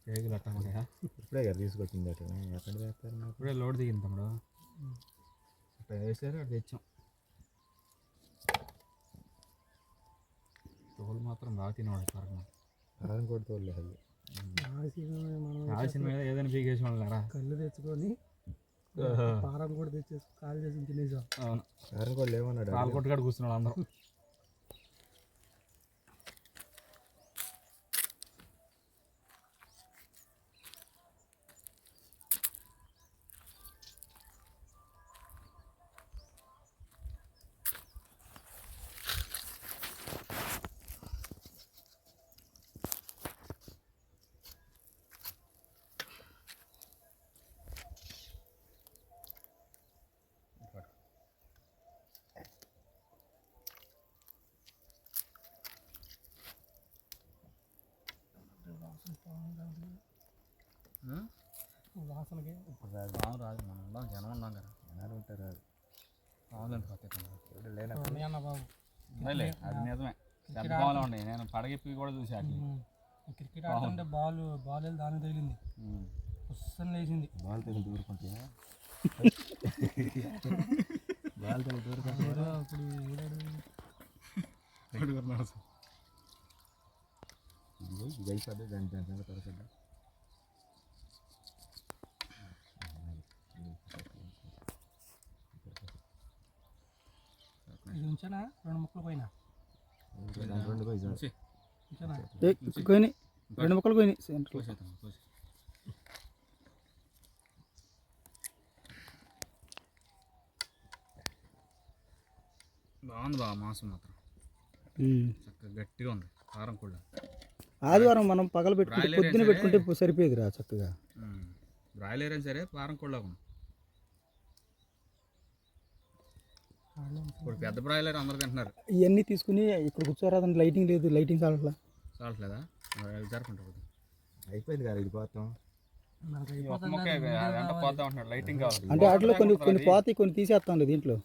కేకులు అట్లా ఉన్నాయా? ఇప్పుడే కదా తీసుకొచ్చింది అట్లా ఎక్కడ వేస్తారు నాకు ఇప్పుడే లోడ్ దిగింది తమ్ముడు. అట్లా వేసారు అక్కడ తెచ్చాం. తోలు మాత్రం బాగా తినేవాడు కారణం. కారం కూడా తోలేదు. కాల్సిన మీద ఏదైనా పీకేసి వాళ్ళరా కళ్ళు తెచ్చుకొని పారం కూడా తెచ్చేసి కాలు చేసి తినేసాం. అవును, కారం కూడా లేవన్నాడు. కాలు కొట్టుకాడు కూర్చున్నాడు అందరం. వాసనకి బాగా రాదు. మనం ఉన్నాం, జనం ఉన్నాం కదా. జనాలు ఉంటారు. బాగుందండి ప్రత్యేకంగా అన్న బాబు అది నిజమే. పెద్ద బాగా ఉన్నాయి. నేను పడగెప్పి కూడా చూసాను. క్రికెట్ ఆడుతుంటే బాల్ వెళ్ళి దానికి తగిలింది, పుస్తకం లేచింది. బాల్ తెలియదు దూరుకుంటే బాల్ తెలియదు దూరుకుంటే అప్పుడు ఇది అయిపోద్ది. దాని సంగతి తరగదు. ఇది ఉంచానా 2 ముక్కలు పోయినా 2 పోయి ఉంచానా 2 ముక్కలు పోయినాయి. బాగుంది బాగా. మాంసం మాత్రం చక్కగా గట్టిగా ఉంది. కారం కూడా. ఆదివారం మనం పగల పెట్టుకుంటే పొద్దున పెట్టుకుంటే సరిపోయేది రా చక్కగా. బ్రాయిలర్ అయినా సరే కారం కూడా ఉంది. ఇప్పుడు పెద్ద బ్రాయిలర్ అందరు తింటున్నారు. ఇవన్నీ తీసుకుని ఇక్కడ కూర్చోరాదండి. లైటింగ్ లేదు, లైటింగ్ చాలట్లేదా? జరుపుకుంటారు. అయిపోయింది కదా. ఇది పోతాం పోతా ఉంటున్నాడు. లైటింగ్ కావాలి అంటే వాటిలో కొన్ని పోతాయి, కొన్ని తీసేస్తాం లేదు దీంట్లో.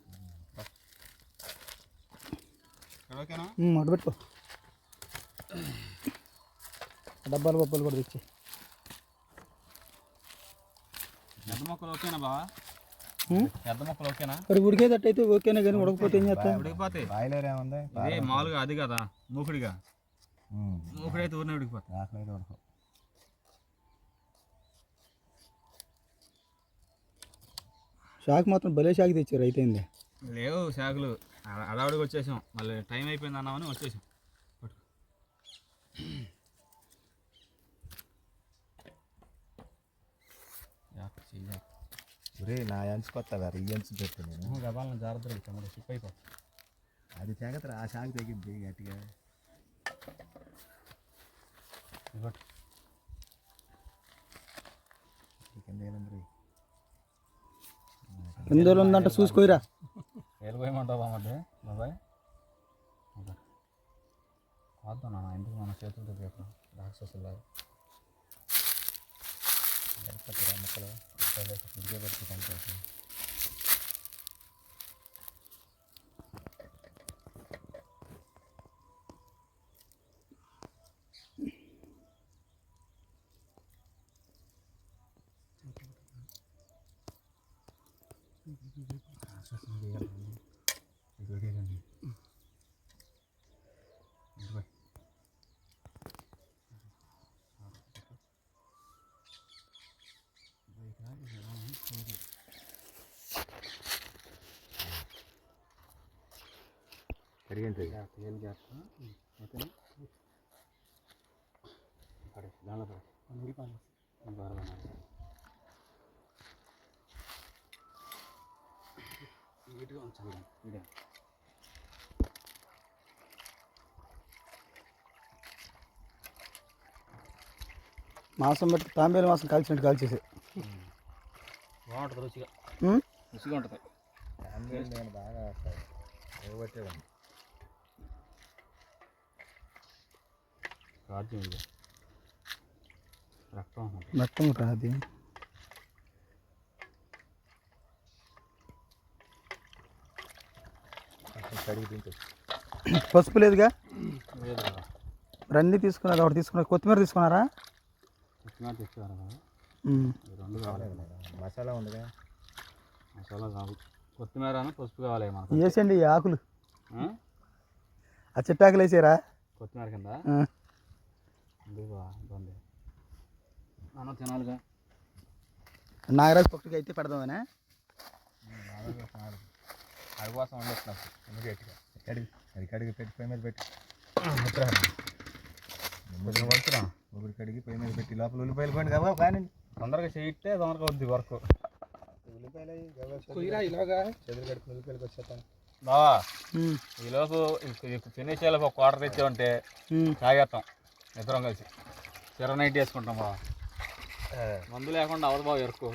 అటు పెట్టుకో. డబ్బాలు బొబ్బలు కూడా తెచ్చి. పెద్ద మొక్కలు ఓకేనా బావా? పెద్ద మొక్కలు ఓకేనా? మరి ఉడికేటట్టు అయితే ఓకేనా, కానీ ఉడకపోతే ఏం చేస్తాం? ఉడికిపోతాయి. బాయిలర్ ఏముంది ఇది మామూలుగా అది కదా మూకుడిగా. మూకుడైతే ఊరినే ఉడికిపోతాయి. ఆకలి ఉడకవు. షాక్ మాత్రం భలే షాక్ తెచ్చారు. అయితే లేవు షాకులు. అడావుడికి వచ్చేసాం. మళ్ళీ టైం అయిపోయింది అన్నామని వచ్చేసాం. ఒరే నా ఎంచు కొత్త వేరే ఈ ఎంచు పెట్టు. నేను గబాలను జాగ్రత్తగా తమ్ముడు, షిప్ అయిపోతుంది. అది తెగతరా. ఆ షాక్ తగ్గింది గట్టిగా. ఎందులో ఉందంట చూసుకోరా. వెళ్ళిపోయమంటావు బాగుంది బాబాయ్. వద్దాం నాన్న, ఎందుకు మన చేతులతో చెప్పడం రాక్షసులాగా. మొక్కలు ఇదిగే పెట్టి కనిపిస్తుంది. కరిగింది ఏం చేస్తా ఓకేనా? పడే దానిలో పడే నీట్గా ఉంచాలి. ఇదే మాంసం పెట్టి తాంబేలు మాంసం కాల్చినట్టు కాల్చేసి బాగుంటుంది. రుచిగా రుచిగా ఉంటుంది. నేను బాగా ఇవ్వబట్టేవాడిని. రాజ్యం ఇది రక్తం రక్తం రాది. పసుపు లేదుగా. లేదు కదా. రన్నీ తీసుకున్నారు. ఒకటి తీసుకున్నారు. కొత్తిమీర తీసుకున్నారా? కొత్తిమీర తెచ్చారు కదా ఉమ్. ఈ రెండు కావాలి మసాలా ఉండగా మసాలా కావాలి కొత్తిమీర పసుపు కావాలి మనకు వేసండి ఈ ఆకులు ఆ? ఆ చెట్టాకులు వేసారా కొత్తిమీర కింద ఇదిగో ఇబ్బంది మనం తినాలిగా నాగరాజు పక్కడికి అయితే పెడదామనే అది కోసం వండుతున్నాం ఇమీడియట్గా కడిగి అది కడిగి పెట్టి పొయ్యి మీద పెట్టి కొంచెం వంచురా ఒకటి కడిగి పొయ్యి మీద పెట్టి లోపల ఉల్లిపాయలు పండి కదా కానీ తొందరగా చేయిస్తే తొందరగా వద్దు వర్క్ ఉల్లిపాయలు కొయ్యరా ఇలాగా చెదురు కడుపున ఉల్లిపాయలకు వచ్చేస్తాను బావా ఉమ్. ఈలోపు ఫినిష్ అయ్యేలోపు ఒక క్వార్టర్ తెచ్చామంటే ఉమ్. తాగేస్తాం ఇద్దరం కలిసి 0.90 వేసుకుంటాం బావ మందు లేకుండా అవదు బావ ఎరుకు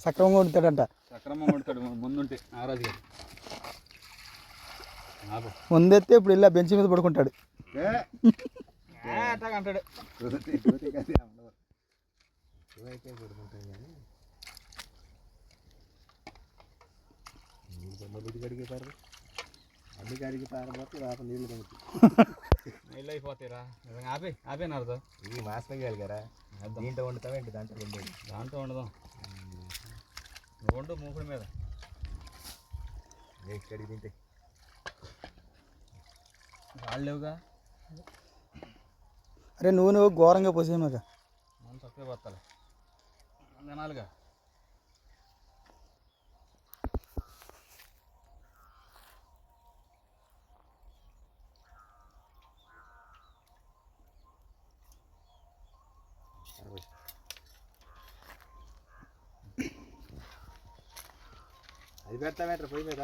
సక్రమంగా వండుతాడంట సక్రమంగా కొడతాడు ముందుంటే నాగరాజు గారు నాకు ముందెత్తే ఇప్పుడు ఇలా బెంచ్ మీద పడుకుంటాడు అట్టాగా అంటాడు ఇది కడిగి పారు అన్ని కడిగి పారబోతే లోపల నీళ్ళు కడుగుతాయి నీళ్ళు అయిపోతాయిరా నిజంగా ఆపే నారదు ఇవి మాసం కాదు కదా దీంట్లో వండుతావేంటి దాంట్లో వండేది దాంట్లో ఉండదాం నువ్వు వండు మూకుడి మీద నీకు కడిగి తింటే రాళ్ళు లేవుగా అరే నువ్వు ఘోరంగా పోసేమాక మనం తక్కువ పోతాలి తినాలిగా అది పెడతావేంటారు పొయ్యి మీద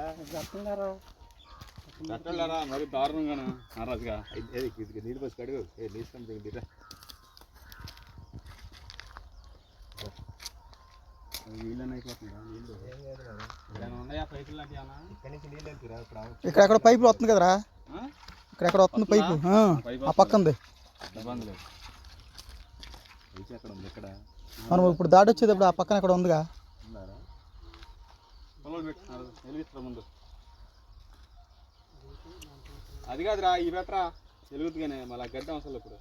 కట్టలేరా మరి దారుణంగాను నారాజుగా ఇది నీళ్ళు పోసి కడుగు నీళ్ళు దిగురా నీళ్ళని అయిపోతుందా నీళ్ళు ఏమైనా ఉన్నాయా పైపులు లాంటివి ఏమన్నా ఇక్కడి నుంచి నీళ్ళు వెళ్తురా ఇప్పుడు ఇక్కడెక్కడ పైపు వస్తుంది కదరా ఇక్కడెక్కడ వస్తుంది పైపు ఆ పక్కంది ఇబ్బంది లేదు అక్కడ ఉంది ఇక్కడ మనం ఇప్పుడు దాటి వచ్చేటప్పుడు ఆ పక్కన అక్కడ ఉందిగా ఉన్నారా పొలం పెట్టున్నారు వెలిగిస్తారు ముందు అది కాదురా ఈ బెటరా వెలుగుతుగానే మళ్ళీ గడ్డం అసలు ఇప్పుడు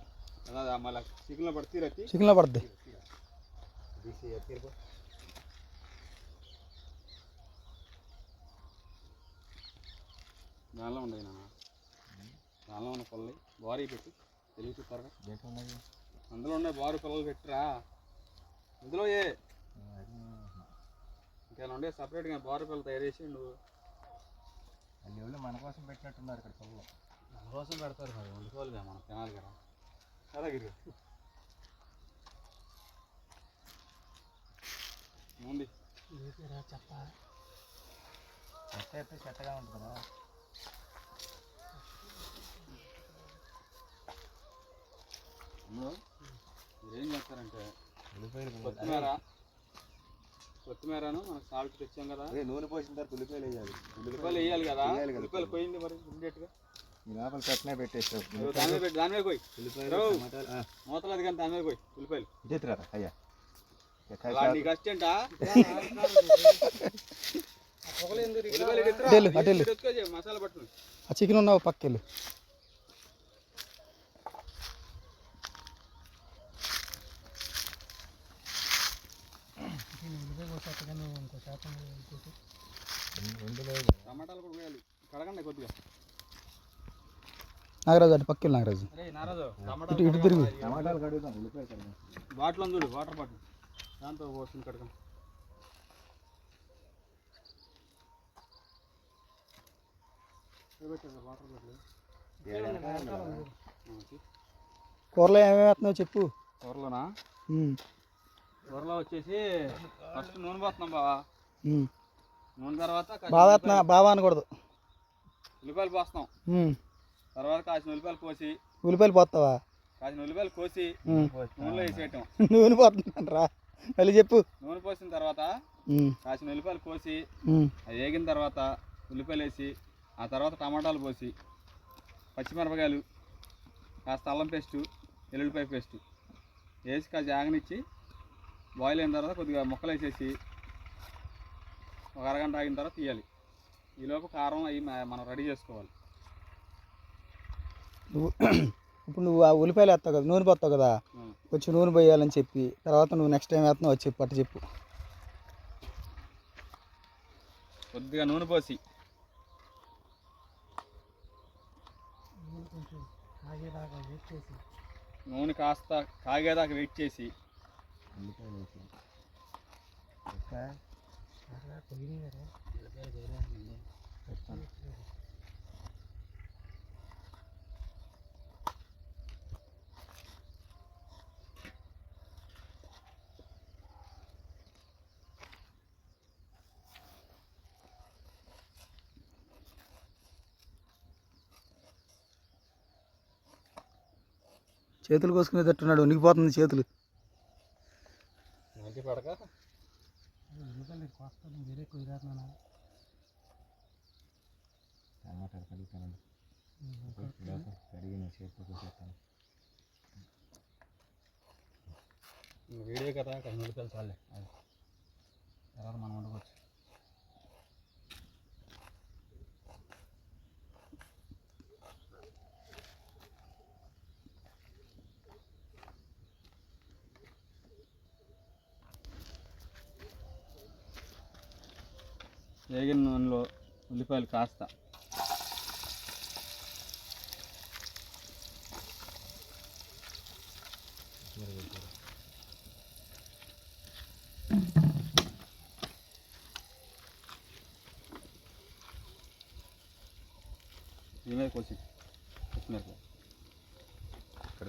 మళ్ళీ చికెన్లో పడితే తీరచ్చి చికెన్లో పడుద్ది దానిలో ఉండదు నాన్న దానిలో ఉన్న పొల్లి బారీ పెట్టి వెలుగుతూ త్వరగా దేంట్లో ఉన్నాయి అందులో ఉన్నాయి బారు పొలాలు పెట్టిరా ఇందులో ఇంకేమైనా ఉండే సపరేట్గా బారు పిల్లలు తయారు చేసి నువ్వు అన్ని వాళ్ళు మన కోసం పెట్టినట్టున్నారు ఇక్కడ పొలంలో మన కోసం పెడతారు మరి వండుకోవాలిగా మనం తినాలి కదా కదా గిరి ఉంది చెత్త అయితే చెత్తగా ఉంటుంది కదా అందులో మీరేం చేస్తారంటే ఉల్లిపాయలు కొత్తిమీరను మనకు సాల్ట్ తెచ్చాం కదా అదే నూనె పోసిన తర్వాత ఉల్లిపాయలు వేయాలి ఉల్లిపాయలు వేయాలి కదా ఉల్లిపాయలు పోయింది మరి ఇమ్మీడియట్గా ఈ లోపల పెట్టినా పెట్టేస్తావు దాని మీద దాని మీద పోయి ఉల్లిపాయలు టమాటాలు మూతలేదు కానీ దాని మీద పోయి ఉల్లిపాయలు ఇదేరా అయ్యా అలాంటి కష్టంటా మసాలా పట్టు ఆ చికెన్ ఉన్నావు పక్కెళ్ళు టమాటాలు కూడా వేయాలి కడగండి కొద్దిగా నాగరాజు అటు పక్కెళ్ళు నాగరాజు అరే నారాజు ఇటు తిరుగు టమాటాలు కడుగుతాం ఉల్లిపాయలు కడుగుతాం బాటిల్ ఉంది వాటర్ బాటిల్ దాంతో పోస్తుంది కడగండి వాటర్ బాటిల్ కూరలో ఏమేమి వేస్తున్నావు చెప్పు కూరలోనా ఉమ్. కూరలో వచ్చేసి ఫస్ట్ నూనె పోతున్నాం బావా ఉమ్. నూనె తర్వాత బావా అనకూడదు ఉల్లిపాయలు పోస్తాం ఉమ్. తర్వాత కాసిన ఉల్లిపాయలు కోసి ఉల్లిపాయలు పోస్తావా కాసిన ఉల్లిపాయలు కోసి నూనెలో వేసేయటం నూనె పోతుందంటరా మళ్ళీ చెప్పు నూనె పోసిన తర్వాత కాసిన ఉల్లిపాయలు కోసి అది వేగిన తర్వాత ఉల్లిపాయలు వేసి ఆ తర్వాత టమాటాలు పోసి పచ్చిమిరపకాయలు కాస్త అల్లం పేస్టు వెల్లుల్లిపాయ పేస్టు వేసి కాస్త ఆగనిచ్చి బాయిల్ అయిన తర్వాత కొద్దిగా ముక్కలు వేసేసి ఒక అరగంట ఆగిన తర్వాత తీయాలి. ఈలోపు కారం అవి మనం రెడీ చేసుకోవాలి. ఇప్పుడు నువ్వు ఆ ఉల్లిపాయలు వేస్తావు కదా, నూనె పోస్తావు కదా, కొంచెం నూనె పోయాలని చెప్పి తర్వాత నువ్వు నెక్స్ట్ టైం వేస్తున్నావు వచ్చి చెప్పు, అట్టు చెప్పు. కొద్దిగా నూనె పోసి కొంచెం ఆగేదాకా వెయిట్ చేసి నూనె కాస్త కాగేదాకా వెయిట్ చేసి ఉల్లిపాయలు వేసి పొయ్యి కదా చేతులు కోసుకునేటట్టున్నాడు, ఉనికిపోతుంది చేతులు. మంచి పడక ఉల్లిపాయలు కోస్తాను వేరే కుదిరేస్తున్నాను. టమాటాలు కడుగుతానండి, కడిగి నేను చేతితో కోసేస్తాను. వీడియో కదా కొంచెం ఉల్లిపాయలు చాలే, తర్వాత మనం వండుకోవచ్చు. వేగిన నూనెలో ఉల్లిపాయలు కాస్త దీని మీద కోసి పచ్చిమిరపకాయ ఇక్కడ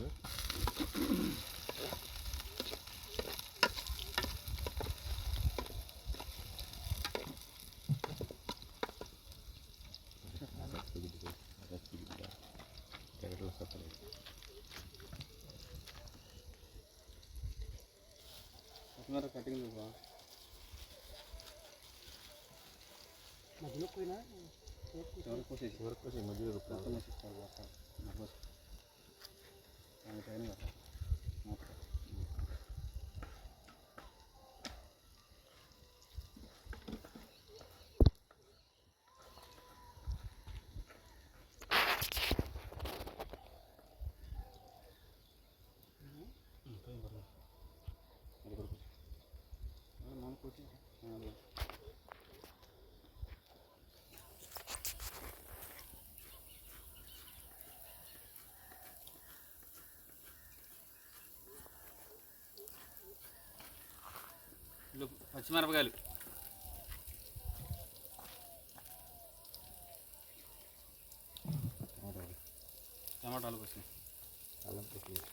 పచ్చిమిరపకాయ కట్టింది మధ్యలో పోయినా ఎవరికి కోసేసి వరకు కోసి మధ్యలో మొత్తం వేసిస్తారు టైం కదా మొత్తం పచ్చిమిరపకాయలు టమాటాలు పోసి అల్లం పేస్ట్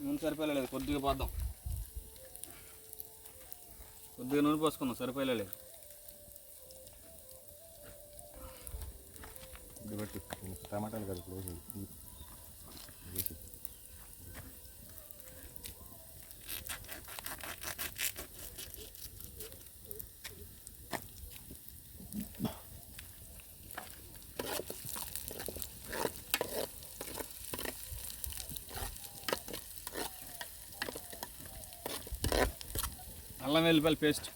నూనె సరిపోయలేదు, కొద్దిగా పోద్దాం. కొద్దిగా నూనె పోసుకుందాం, సరిపోయలేదు. ఇది బట్టి టమాటాలు కదా క్లోజ్ వేసి అల్లం వెల్లిపాయల పేస్ట్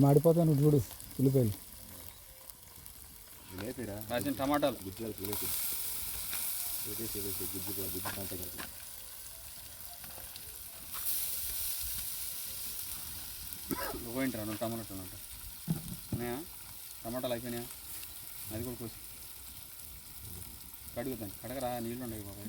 మాడిపోతాను చూడు ఉల్లిపాయలు. లేపిరా కాసిన టమాటాలు గుజ్జాలు లేపి గుజ్జు అంతా కలిపి పోయింటారా నువ్వు టమాటాలు అంట ఉన్నాయా? టమాటాలు అయిపోయినాయా? అది కూడా కోసి కడుగుతాను కడగరా నీళ్ళు ఉండవు బాబా